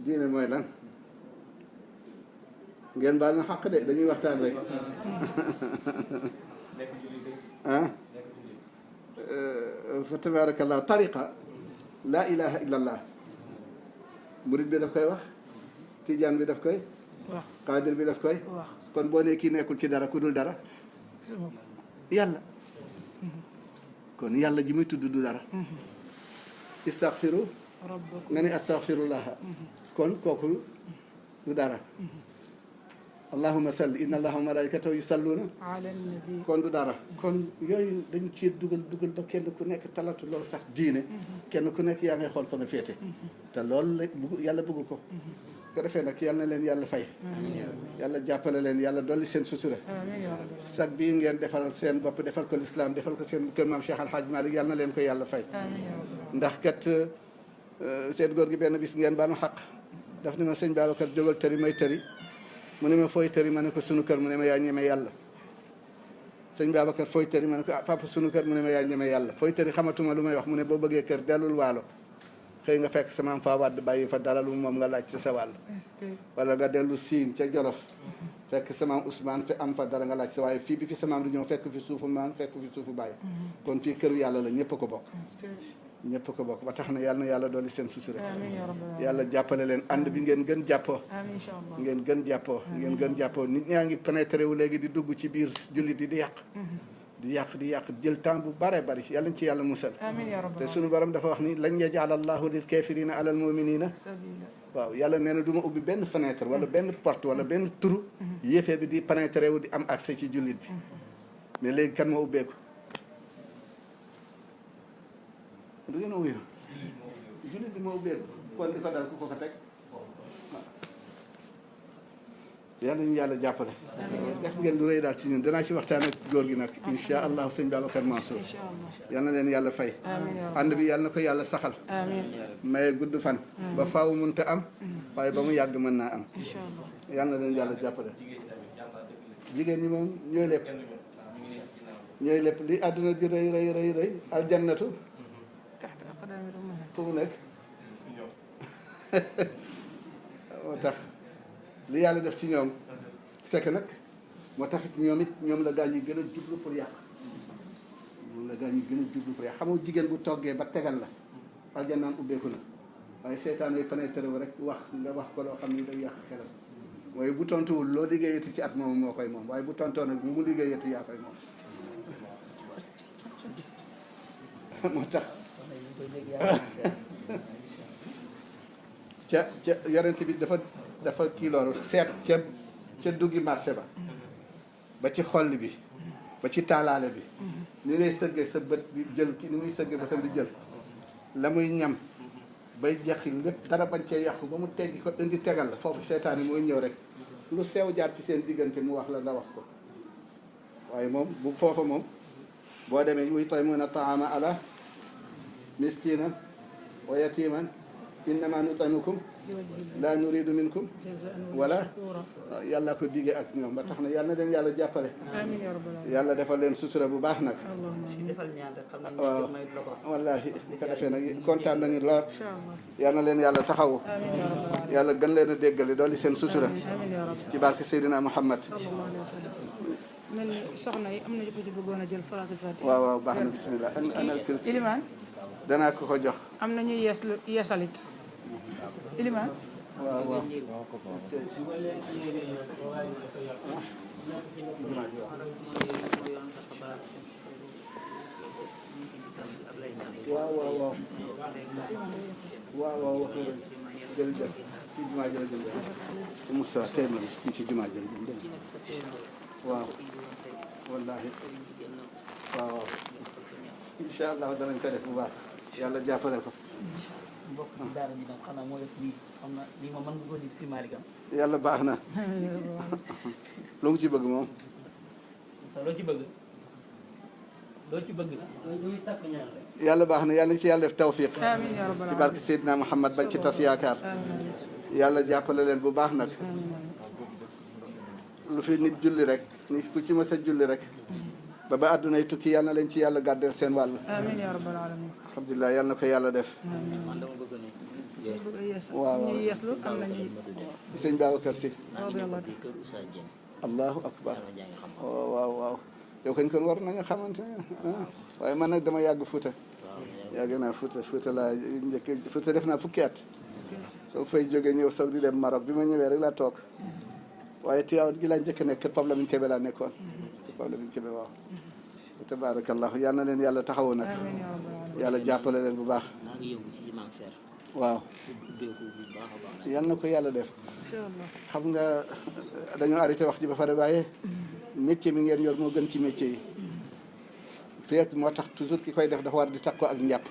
diine mooy lan ngeen baal na xaq de dañuy waxtaan rek ah fa tabarakallah tariqa laa ilaha illa allah murid bi daf koy wax tijaan bi daf koy wax qaadir bi daf koy wax kon boo ne kii nekkul ci dara ku dul dara yàlla kon yàlla ji muy tudd du dara istaghfiru rabbakum nga ne astaghfirullaha kon kooku du dara allahumma salli inna allaha wa malaikatahu yusalluna ala nabi. kon du dara kon yooyu dañ ci dugal ba kenn ku nekk talatu loolu sax diine kenn ku nekk yaa ngay xool fa nga féete te loolu la yàlla bëggul ko ko defee nag yal na leen yàlla fay yàlla jàppale leen yàlla dolli seen sutura amiin yaa rabbal sag bii ngeen defal seen bopp defal ko lislaam defal ko seen kër maam Cheikh Al Hadj Malick yal na leen ko yàlla fay aalamiin yaa rabbal ndax kat seen góor gi benn bis ngeen ba ma xaq daf ni ma sëñ Babacar jógal tëri may tëri mu ne ma fooy tëri ma ne ko sunu kër mu ne ma yaa ñeme yàlla sëñ Babacar fooy tëri ma ne ko ah papa sunu kër mu ne ma yaa ñeme yàlla fooy tëri xamatuma lu may wax mu ne boo bëggee kër dellul waalo xëy nga fekk sama am fa wàdd bàyyi fa dara lu moom nga laaj ci sa wàll est-ce que wala nga dellu siin ca Jolof fekk sama am Ousmane fi am fa dara nga laaj sa waaye fii bi fi sama am di ñëw fekk fi suufu maam fekk fi suufu bàyyi kon fii këru yàlla la ñëpp a ko bokk ñëpp a ko bokk ba tax na yàlla na yàlla dooli seen sutura amiin yaa rabbal aalamiin. yàlla jàppale leen ànd bi ngeen gën jàppoo amiin incha allah. ngeen gën jàppoo ngeen gën jàppoo nit ñaa ngi pénétré wu léegi di dugg ci biir jullit yi di yàq jël temps bu bare bari yàlla ci yàlla musal amiin yaa rabbal te aalamiin. sunu borom dafa wax ni lañ yaj'ala allahu lil kafirina alal muminina sabila. waaw yàlla nee na du ma ubbi benn fenêtre wala benn porte wala benn turu yéefee bi di pénétré wu di am accès ci jullit bi mais léegi kan moo ubbeeku du ngeen a wuyu jullit bi moo ubbeeku kon di ko dal ku ko teg yàlla ñu yàlla jàppale def ngeen lu rëy daal ci ñun danaa ci waxtaan ak góor gi nag insha allahu sëñ Babacar Mansour incha allah. yal na leen yàlla fay amiin yaa rabbal ànd bi yàlla na ko yàlla saxal amiin maye gudd fan ba faaw munta am waaye ba mu yàgg mën naa am incha allah. yal na leen yàlla jàppale jigéen ñi moom ñooy lépp li àdduna di rëy aljannatu taxta aqdaami ummahaat. fu mu nekk moo tax li yàlla def ci ñoom c'est que nag moo tax ñoom it ñoom la gaa ñi gën a jublu pour yàq moom la gaa ñi gën a jublu pour yàq xamoo jigéen bu toggee ba tegal la aljannaan ubbeeku na waaye seytaan yi pénétré wu rek wax nga wax ko loo xam ni day yàq xelam waaye bu tontuwul loo liggéeyati ci at moom moo koy moom waaye bu tontoo nag bu mu liggéeyati yaa koy moom moo tax ca yonent bi dafa kii loolu seet ca duggi marché ba ci xoll bi ba ci taalaale bi ni ngay sëggee sa bët di jël ki ni muy sëggee bëtam di jël la muy ñam bay jeqi lépp dara bañ cee yàqu ba mu teggi ko indi tegal la foofu seytaane mooy ñëw rek lu sew jaar ci seen diggante mu wax la nga wax ko waaye moom bu foofa moom boo demee yut'imuna ta'ama ala miskinan wa yatiman innama nut'imukum la nuridu minkum wala yàlla ko digee ak ñoom ba tax na yàlla na leen yàlla jàppale amiin yaa rabbal aalamiin. yàlla defal leen sutura bu baax nag defal ñaan rek xam nañ waaw ne may la ko wallaahi li ko defee nag kontaan nañu lool incha allah. yal na leen yàlla taxawu amiin yaa rabbal aalamiin. yàlla gën leen a déggale dooli seen sutura amiin yaa rabbi. ci barke Seydina Muhammad sallallahu alayhi wa sallam. mel ni soxna yi am na ko ci bëggoon a jël salaatul faatiha. waaw waaw baax na bismillah ana Ilimaan danaa ko ko jox am na ñuy yeesalit Ilimaan waaw waaw waaw waaw waaw waaw waaw wax jërëjëf ci jumaa jërëjëf Moussa tey ma kii ci jumaa jërëjëf waaw wallaahi waaw waaw incha allah danañ ko def bu baax yàlla jàppale ko mbokk ci daara ji nag xanaa moo def lii xam na lii moom mën nga ko dig si Malikam yàlla baax na lu mu ci bëgg moom loo ci bëgg loo ci bëgg ñuy sàkk ñaan rek yàlla baax na yàlla ci yàlla def tawfiq amiin yaa rabbal ci barke Seydina Muhammad bañ ci tas yaakaar yàlla jàppale leen bu baax nag lu fi nit julli rek ni ku ci mës a julli rek ba àdduna yi tukki yàlla na leen ci yàlla gàddeel seen wàll amiin yaa rabbal aalamiin. alhamdulilah yàlla na ko yàlla def waaw ñuy yeeslu am na ñuy sëñ Babacar Si radiyallahu allahu akbar waaw waaw waaw yow kañ kon war nañu xamante waaye man nag dama yàgg Fuuta yàgg naa Fuuta laa njëkk Fuuta def naa fukki at soo fay jógee ñëw soog di dem Maroc bi ma ñëwee rek laa toog waaye Tiwaawan gi laa njëkk nekk kër Pape Lamine Kébé laa nekkoon kër Pape Lamine Kébé waaw tabaarakallahu yal na leen yàlla taxawu nag yàlla jàppale leen bu baax maa ngi yëngu ci ciment fer waaw ubbeeku bu baax a baax yal na ko yàlla def incha allah. xam nga dañoo arrêté wax ji ba pare waaye métier mi ngeen yor moo gën ci métier yi fekk moo tax toujours ki koy def dafa war di takko ak njàpp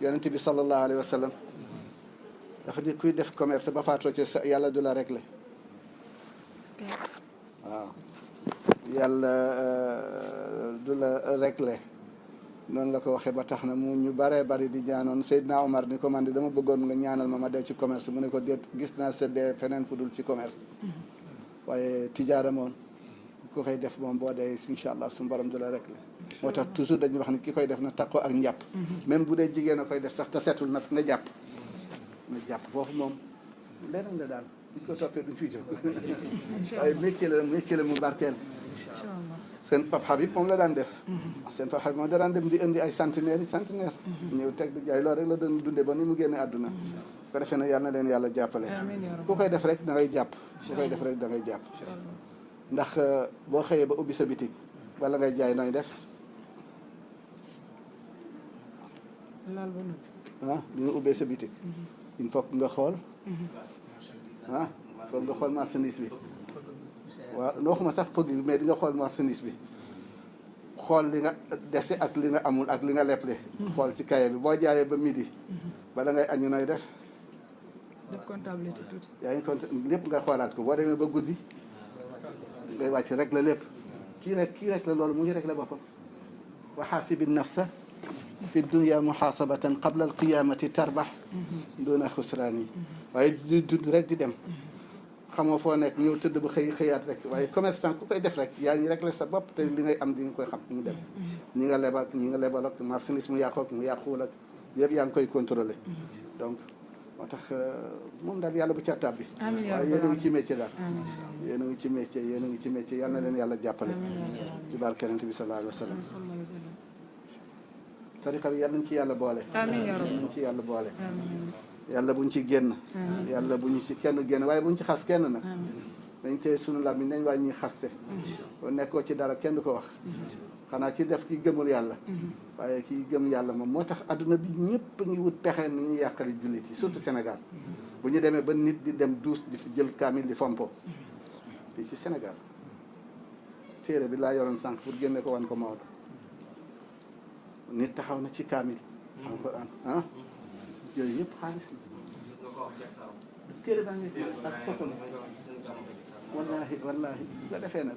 yonent bi sallallahu alayhi wa sallam dafa di kuy def commerce ba faatoo ci yàlla du la réglé waaw yàlla du la réglé noonu la ko waxee ba tax na mu ñu baree bari di ñaanoon Seydina Omar ni ko man di dama bëggoon nga ñaanal ma dee ci commerce mu ne ko déet gis naa sa dee feneen fu dul ci commerce waaye tijaara moom ku koy def moom boo dee incha allah suñu borom du la réglé moo tax toujours dañuy wax ni ki koy def na takkoo ak njàpp même bu dee jigéen a koy def sax te setul na jàpp foofu moom leneen la daal buñ ko toppee duñ fi jóg waaye métier la mu barkeel seen Pape Habib moom la daan def seen Pape Habib moom da daan dem di indi ay centenaire ñëw teg di jaay loolu rek la doon dundee ba ni mu génne àdduna ko defee nag yàlla na leen yàlla jàppale ku koy def rek da ngay jàpp ku koy def rek da ngay jàpp ndax boo xëyee ba ubbi sa bitik wala ngay jaay nooy def bi nga ubbee sa bitik il faut nga xool foog nga xool marchandise bi waaw waxuma sax pëgg bi mais di nga xool marchandise bi xool li nga dese ak li nga amul ak li nga leble xool ci cahier bi boo jaayee ba midi bala ngay añu nooy def comptabilité tuuti yaa ngi compte lépp nga xoolaat ko boo demee ba guddi ngay wàcc rek la lépp kii rek la loolu mu ngi rek la boppam wa xaasibi nafsa fi dunya muxaasabatan qabla alqiyamati tarbax duna xusraan yi waaye di dund rek di dem xamoo foo nekk ñëw tëdd ba xëyaat rek waaye commerçant ku koy def rek yaa ngi rek la sa bopp te li ngay am di nga koy xam fu mu dem ñi nga lebal ak marchandise mu yàqu ak mu yàquwul ak yëpp yaa ngi koy contrôlé donc moo tax moom daal yàlla bu ca tab bi waaye yéen a ngi ci métier daal yéen a ngi ci métier yal na leen yàlla jàppale ci barke Yonent bi sallallahu alayhi wa sallam tariqa bi yàlla nañ ci yàlla boole nañ ci yàlla boole yàlla buñ ci génn yàlla bu ñu ci kenn génn waaye buñ ci xas kenn nag dañ tey sunu lam nañ waaye ñuy xaste boo nekkoo ci dara kenn du ko wax xanaa ki def ki gëmul yàlla waaye ki gëm yàlla moom moo tax adduna bi ñëpp ngi wut pexe nu ñuy yàqali jullit yi surtout Sénégal bu ñu demee ba nit di dem duus di fi jël kaamil di fompo fii ci Sénégal téere bi laa yoroon sànq pour génne ko wan ko Maodo nit taxaw na ci kaamil alquran ah yooyu yëpp xaalis la téere baa ngi ak photo la wallahi wallahi bu ko defee nag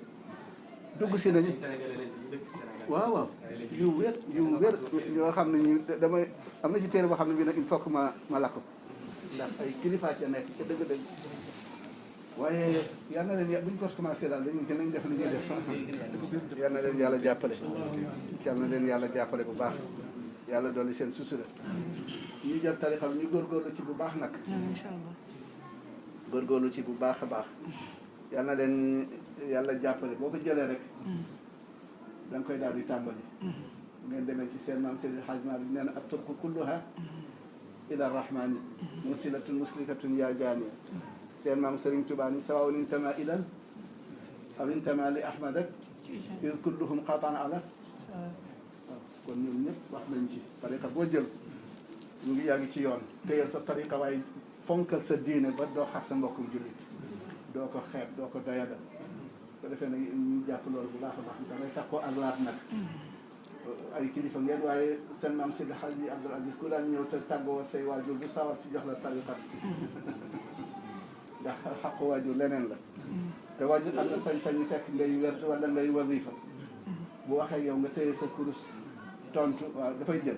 dugg si nañu waaw waaw yu wér yoo xam ne ñu damay am na ci téere boo xam ne bii nag il faut que ma lakk ko ndax ay kilifa ca nekk ca dëgg-dëgg waaye yal na leen buñ ko commencé daal dañu gën a def li ñuy def yal na leen yàlla jàppale yal na leen yàlla jàppale bu baax yàlla dolli seen sutura ñu jël tarixa bi ñu góorgóorlu ci bu baax nag incha allah góorgóorlu ci bu baax a baax yal na leen yàlla jàppale boo ko jëlee rek da nga koy daal di tàmbali ngeen demee ci seen maam Seydi Hadj Malick nee na at-turqu kulluha ila rahmani musilatun muslikatun yaa jaaniya seen maam Serigne Touba ni sawaawun intama ilal aw intama li ahmad ak ir kulluhum xataan alas waaw kon ñun ñëpp wax nañ ci tariqa boo jël ñu ngi yaa ngi ci yoon téyal sa tariqa waaye fonkal sa diine ba doo xas sa mbokkum jullit doo ko xeeb doo ko doyadal ko defee nag ñu jàpp loolu bu baax a baax damay takkoo ak laat nag ay kilifa ngeen waaye seen maam Seydi Hadji Abdoul Aziz ku daan ñëw te tàggoo say waajur bu sawar si jox la tariqa ndax xaqu waajur leneen la te waajur am na sañ-sañu fekk ngay wer wala ngay wazifa bu waxee yow nga téye sa kurus tontu waaw dafay jël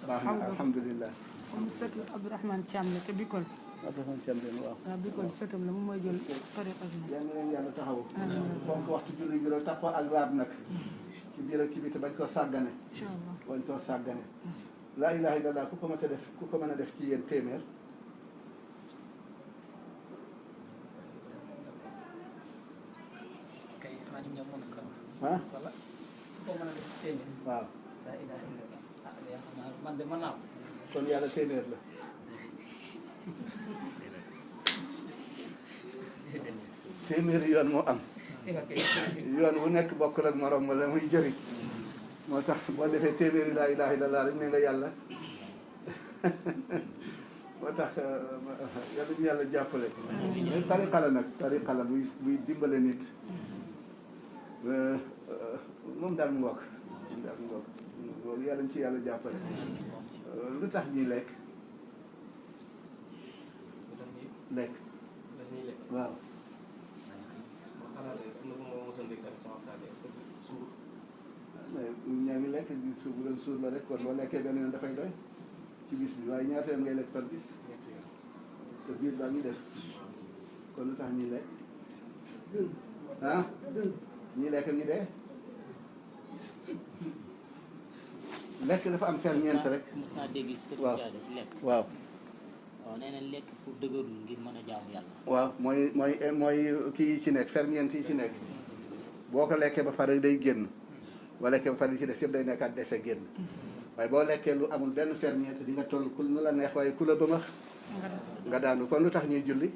baax na alhamdulilah comme sëtu Abdourahmane Thiam la te Bikol Abdourahmane Thiam leen waaw waaw Bikol sëtam la moom mooy jël tariqa bi yaa ngi leen yàlla taxawu fonk waxtu julli juróom taxaw ak laab nag ci biir ak ci biti bañ koo sàggane incha allah bañ koo sàggane laa ilaha illallah ku ko mën a def ku ko mën a def ci yéen téeméer kay xanaa ñu ñëw mën a xam ah wala ko mën a def téeméer waaw laa ilaha illallah ah yaa xam naa man de mën naa ko kon yàlla téeméer la téeméeri yoon moo am yoon wu nekk bokk ak morom ma la muy jëriñ moo tax boo defee téeméeri laa ilaha illallah rek ne nga yàlla moo tax yàlla ñu yàlla jàppale mais tariqa la nag tariqa la buy dimbale nit moom daal mu ngoog daal mu ngoog loolu yàlla ñu ci yàlla jàppale lu tax ñuy lekk waaw ñaa ngi lekk bi suur bu leen suur la rek kon boo lekkee benn yoon dafay doy ci bis bi waaye ñaata yoon ngay lekk par bis te biir baa ngi def kon lu tax ñuy lekk ah ñuy lekk ñi dee lekk dafa am ferñeent rek mos naa dégg si waaw Serigne si lekk waaw waaw nee na lekk pour dëgërul ngir mën a jaamu yàlla waaw mooy kii yi ci nekk ferñeent yi ci nekk boo ko lekkee ba pare day génn boo lekkee ba pare li ci des yëpp day nekkaat dese génn waaye boo lekkee lu amul benn ferñeent di nga toll ku nu la neex waaye ku la bëmax nga daanu kon lu tax ñuy julli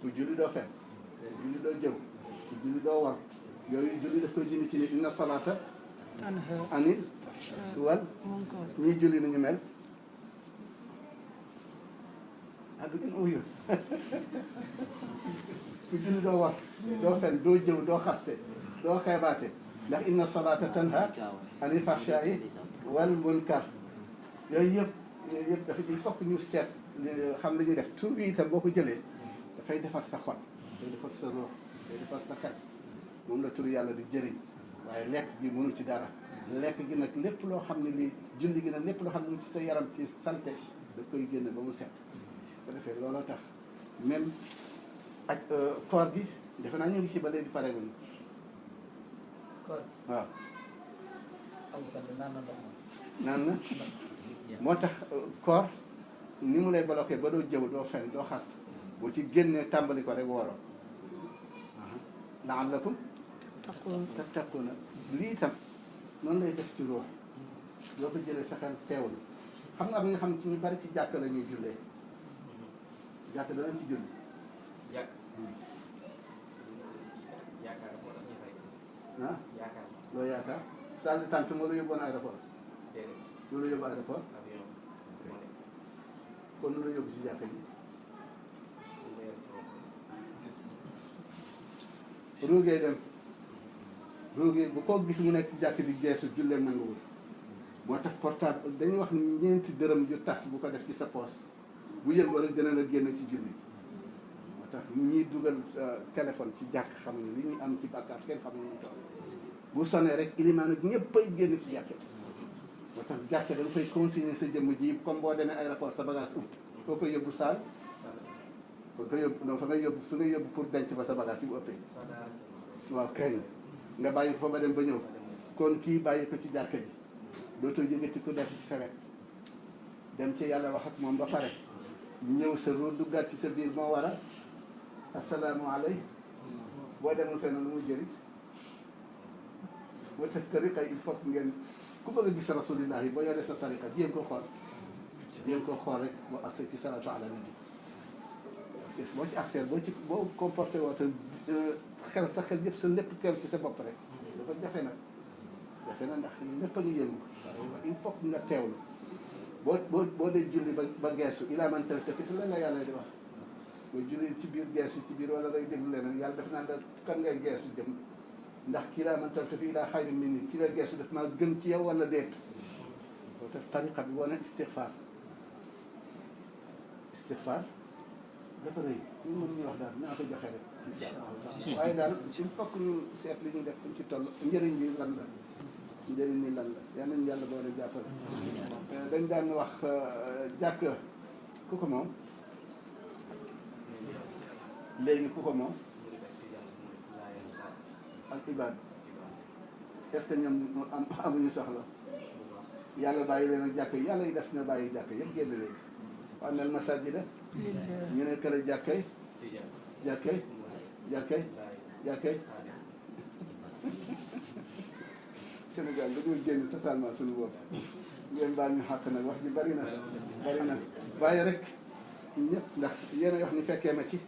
ku julli doo fen ku julli doo jëw ku julli doo war yooyu julli daf koy julli ci nit inna salaata anil wal ñuy julli nañu mel du ngeen uyu ku julli doo war doo fen doo jëw doo xaste doo xeebaate ndax inna salaata tanha anil fahshaa'i wal munkar yooyu yëpp dafa il faut que ñu seet xam li ñuy def tur bi itam boo ko jëlee dafay defar sa xol day defar sa ruux day defar sa xel moom la tur yàlla di jëriñ waaye lekk gi mënu ci dara lekk gi nag lépp loo xam ne lii julli gi nag lépp loo xam ne ci sa yaram ci salte da koy génne ba mu set ko defee looloo tax même ak koor gi defe naa ñu ngi ci ba léegi pare nañu koor waaw amukat bi naan na ndox naan na moo tax koor ni mu lay bloqué ba doo jëw doo fen doo xas boo ci génnee tàmbali ko rek wooroo la'allakum tattaquuna lii itam noonu lay def ci ruux loo ko jëlee fexeel teewlu xam nga am nga xam ci ñu bari ci jàkk la ñuy jullee jàkk danañ ci julli jàkk yaakaar moo tax ñu fay ah yaakaar loo yaakaar salle de tente moo la yóbboon aéroport déedéet lu la yóbbu aéroport avion moo ne kon lu la yóbbu si jàkk ji ñu mayal sama bopp ruugee dem ruugee bu koo gis mu nekk ci jàkk di geesu julleem nanguwul moo tax portable dañuy wax ñeenti dërëm yu tas bu ko def ci sa poos bu yëngoo rek dina la génn ci julli moo tax ñiy dugal sa téléphone ci jàkk xam ne li ñuy am ci bàkkaar kenn xam ne ñu toll bu sonee rek ilimaan ak ñëpp ay génn ci jàkke moo tax jàkke dañ koy consigner sa jëmm ji comme boo demee aéroport sa bagage upp foo koy yóbbu saal foo koy yóbbu non fa ngay yóbbu su ngay yóbbu pour denc ba sa bagage yi bu ëppee waaw kay nga bàyyi ko fa ba dem ba ñëw kon kii bàyyi ko ci jàkke ji dootoo yëgati ko def ci sa wet dem ci yàlla wax ak moom ba pare ñëw sa ruur duggaat ci sa biir moo war a asalaamaaleykum boo demul fenn lu muy jëriñ boo tax tariqa il faut ngeen ku bëgg a gis rasulillah yi boo yoree sa tariqa jéem ko xool rek boo accès ci salatu ala nabi boo ci accès boo comporté woo te xel sa xel yëpp sa lépp teew ci sa bopp rek dafa jafe na ndax lépp a ngi yëngu il faut nga teewlu boo dee julli ba geesu ilaa man taltafit la nga yàlla di wax boo julli ci biir geesu ci biir wala ngay déglu leneen yàlla def naa da kan ngay geesu jëm ndax kii laa man taltafit ilaa xayrin minni kii la geesu def maa gën ci yow wala déet boo tax tariqa bi wane istixfaar dafa rëy ñu mën ñu wax daal naa ko joxe rek insha allah waaye daal il faut que ñu seet li ñu def ci toll njëriñ bi lan la njëriñ ni lan la yal nañu yàlla boole jàppale dañ daan wax jàkk ku ko moom léegi ku ko moom ak ibaad est-ce que ñoom amuñu soxla yàlla bàyyi leen ak jàkk yi yàlla yi def na bàyyi jàkk yëpp génn léegi wa annal masaajida ñu ne kër jàkkay Sénégal dañoo génn totalement suñu bopp ngeen baal ñu xàq nag wax ji bari na waaye rek ñëpp ndax yéen a wax ni fekkee ma ci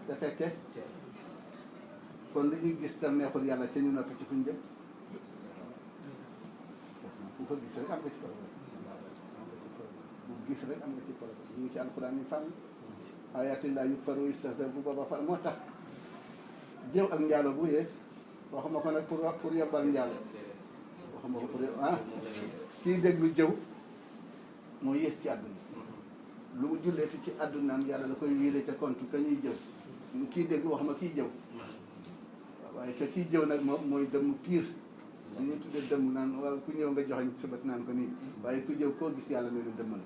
te fekkee kon li ñuy gis tam neexul yàlla ca ñu noppi ci fuñ jëm bu ko gis rek am nga ci problème bu gis rek am nga ci problème ñu ngi ci alquran ni fànn ayatillaa yukfaru yustahzar bu booba fa moo tax jëw ak njaalo bu yees waxuma ko nag pour yobbal njaalo waxuma ko pour kii déglu jëw moo yées ci àdduna lu mu julleeti ci àddunaam yàlla da koy wiile ca compte ka ñuy jëw kii déglu waxuma kii jëw waaye te kii jëw nag moom mooy dëmm pire li ñuy tuddee dëmm naan waaw ku ñëw nga joxeñ sa bët naan ko nii waaye ku jëw koo gis yàlla ne lu dëmm la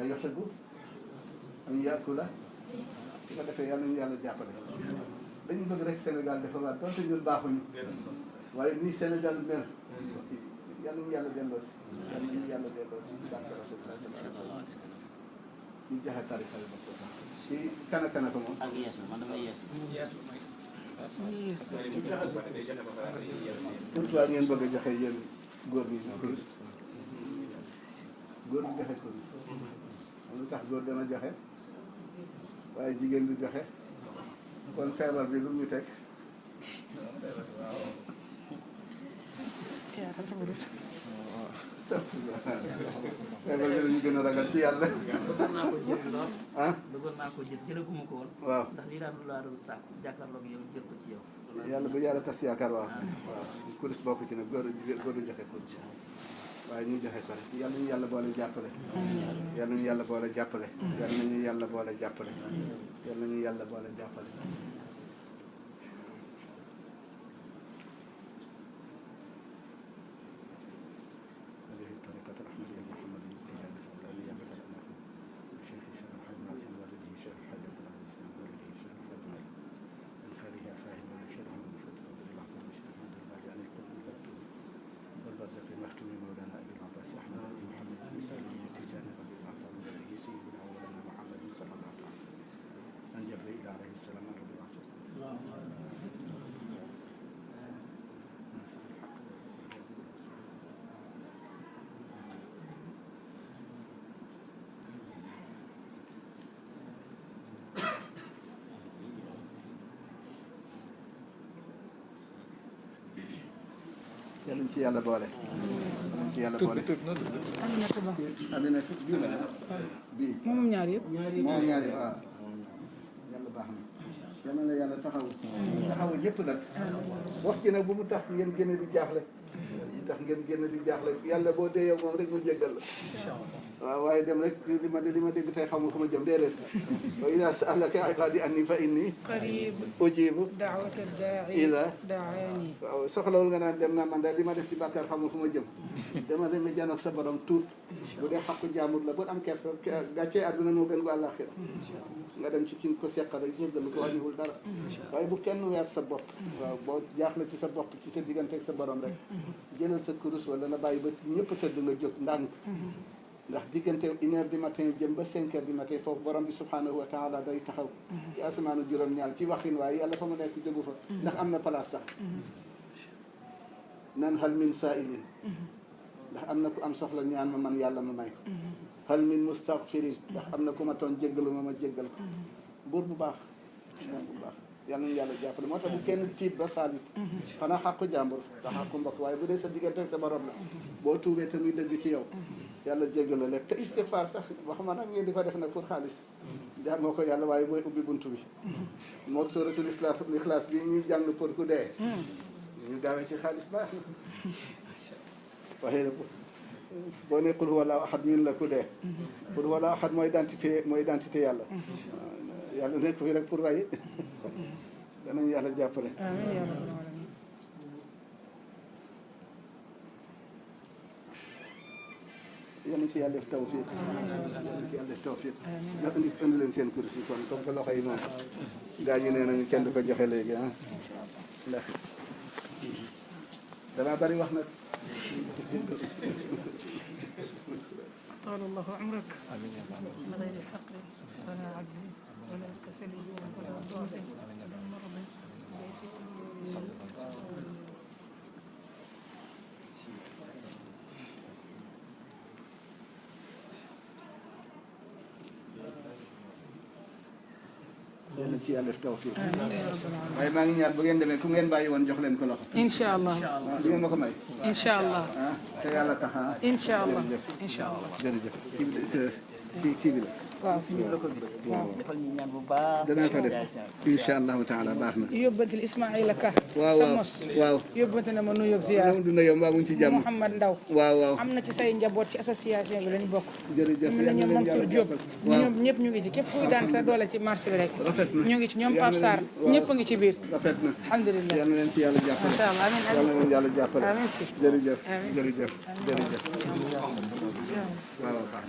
ay yuhibbu an yaakula su ko defee yàlla nañu yàlla jàppale dañu bëgg rek Sénégal dafa waat donte ñun baaxuñu waaye nii Sénégal mel yàlla nañu yàlla delloo si ci barke Rasulullah sallallahu alayhi wa sallam ñu joxe tarixa yi bopp ci kana ko moom ak yeesu man damay yeesu pourquoi ngeen bëgg a joxe yéen góor ñi kurus góor ñi joxe kurus lu tax góor dana joxe waaye jigéen du joxe kon feebar bi lu ñu teg feebar bi lañu gën a ragal ci yàlla bëggoon naa ko jël lool ah bëggoon naa ko jël jëlaguma ko woon waaw ndax lii daal laa doon sàkk jàkkaarloog yow jël ko ci yow yàlla bu yàlla tas yaakaar waaw kurus bokk ci nag góor du joxe kurus waaye ñu joxe ko rek yàlla ñu yàlla boole jàppale yàlla ñu yàlla boole jàppale yàlla nañu yàlla boole jàppale yàlla nañu yàlla boole jàppale yàlla ci yàlla boole yàlla ci yàlla boole Aminata bii moom ñaar yëpp moom ñaari waaw yàlla baax na yal na la yàlla taxawu taxawu ñëpp nag wax ci nag bu mu tax ngeen génne di jaaxle tax ngeen génne di jaaxle yàlla boo dee yow moom rek mu jéggal la waaw waaye dem rek li ma dégg tey xam nga fu ma jëm déedéet wa idaa sa'alaka ibaadi anni fa inni qarib ujibu da'wata da'i ida da'ani. waaw soxlawul nga naan dem naa man daal li ma def ci bàkkaar xam nga fu ma jëm dama rek nga janoog sa borom tuut bu dee xaqu jaamur la bu am kersa gàccee àdduna moo gën bu àllaaxira nga dem ci ki ko seqal rek jéggal ko wàññiwul dara waaye bu kenn weer sa bopp waaw boo jaaxle ci sa bopp ci sa diggante ak sa borom rek jëlal sa kurus wala na bàyyi ba ñëpp tëdd nga jóg ndànk ndax diggante 1 heure du matin jëm ba 5 heures du matin foofu borom bi subhanahu wa taala day taxaw ci asamaanu juróom-ñaar ci waxin waaye yàlla fa mu nekk jógu fa ndax am na place sax nan hal min saa'ilin ndax am na ku am soxla ñaan ma man yàlla ma may ko hal min mustaghfirin ndax am na ku ma toon jéggalu ma jéggal ko buur bu baax buur bu baax yàlla nañu yàlla jàppale moo tax bu kenn tiit ba saalit xanaa xàqu jàmbur sa xàqu mbokk waaye bu dee sa diggante ak sa borom la boo tuubee te muy dëgg ci yow yàlla jéggal la lekk te istighfar sax waxuma nag ngeen di ko def nag pour xaalis jaar moo ko yàlla waaye mooy ubbi buntu bi moog suratul ixlaas bi ñuy jàng pour ku dee ñu gaawee ci xaalis baax na waxee boo ne qul huwa allahu ahad ñun la ku dee qul huwa allahu ahad mooy identité yàlla yàlla nekk fi rek pour ray danañ yàlla jàppale amiin yaa rabbal aalamiin. yal na ci yàlla def tawfiq yal na ci yàlla def tawfiq nga indi leen seen kursi kon comme que loxo yi moom gaa ñu nee nañu kenn du ko joxe léegi ah ndax damaa bari wax nag طال الله عمرك من غير فقر ولا عجز ولا كسل ولا ضعف ولا مرض ليس yal na ci yàlla def tawfiq waaye maa ngi ñaan bu ngeen demee ku ngeen bàyyi woon jox leen ko loxo incha allah di ngeen ma ko may incha allah ah te yàlla tax ah incha allah incha allah. jërëjëf kii bi la waaw defal ñu ñaan bu baax. danaa ko def incha allahu taala baax na yóbbantil Ismaïla Ka. waaw sa waaw mos waaw yóbbante na ma nuyoog ziar. dina yow mbaa mu ngi ci jàmm Mouhamad Ndaw waaw waaw am na ci say njaboot ci association bi lañ bokk. jërëjëf ñu ne ñoom Mansour Diop ñoom ñëpp ñu ngi ci képp kuy daan sa doole ci marché bi rek ñu ngi ci ñoom Pape Sarr ñëpp a ngi ci biir rafet na alhamdulilah yal na leen ci yàlla jàppale macha allah amiin yal na leen yàlla jàppale amiin si jërëjëf amiin. jërëjëf jërëjëf waaw waaw